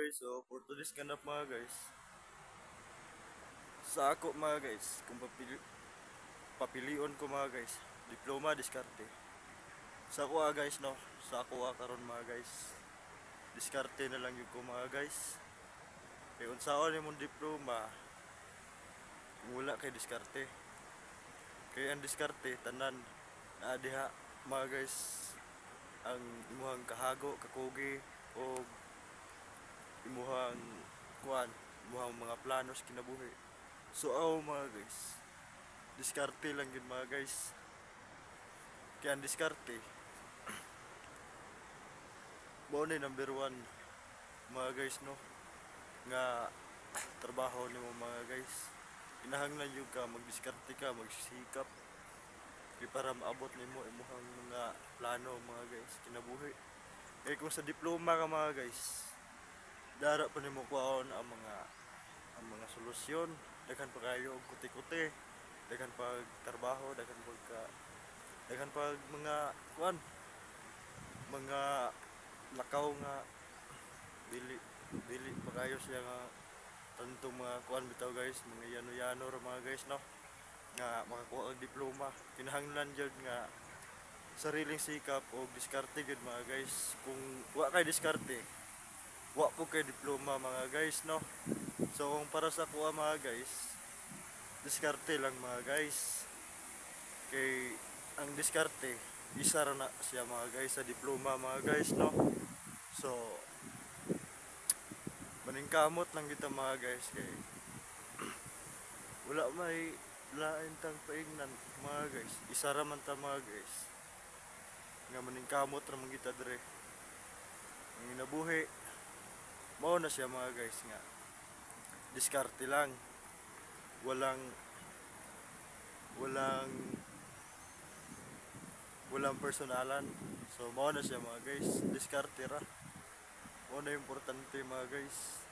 guys, so for today's ganap mga guys, sa ako mga guys, kung papilion ko mga guys, diploma, diskarte. Sa ako guys no, sa ako karon mga guys, diskarte na lang yung ko mga guys. Kaya unsaon yung diploma, kung wala kay diskarte. Kaya ang diskarte, tanan, na diha mga guys, ang imuhang kahago, kakugi, o imuhang kuan, imuhang mga planos kinabuhi. So ako mga guys, diskarte lang yun mga guys. Kaya ang diskarte, mao ni number one mga guys no, nga trabaho nimo mga guys. Kinahanglan yung ka magdiskarte ka, magsikap di para maabot nimo imuhang mga plano mga guys kinabuhi. Eh kung sa diploma ka mga guys, dara pa nimo kuhaon ang mga solusyon, daghan pa kayo og kuti-kuti, daghan pag trabaho, daghan pag mga kuan, mga lakaw nga dili dili pa kayo siya nga tanto mga kuan bitaw guys, mga yano-yano ra mga guys no, nga makakuha og diploma. Kinahanglan jud nga sariling sikap o diskarte gud mga guys. Kung wa kay diskarte, wa po kay diploma mga guys no. So kung para sa kuha mga guys, diskarte lang mga guys. Kay ang diskarte isa ra na siya mga guys sa diploma mga guys no. So maningkamot lang kita mga guys, kay wala may lain tang paingnan mga guys. Isa ra man ta mga guys, nga maningkamot ra man kita dire. Ang inabuhi mao na siya mga guys, nga diskarte lang, walang walang walang personalan. So mao na siya mga guys, diskarte ra, mao na importante mga guys.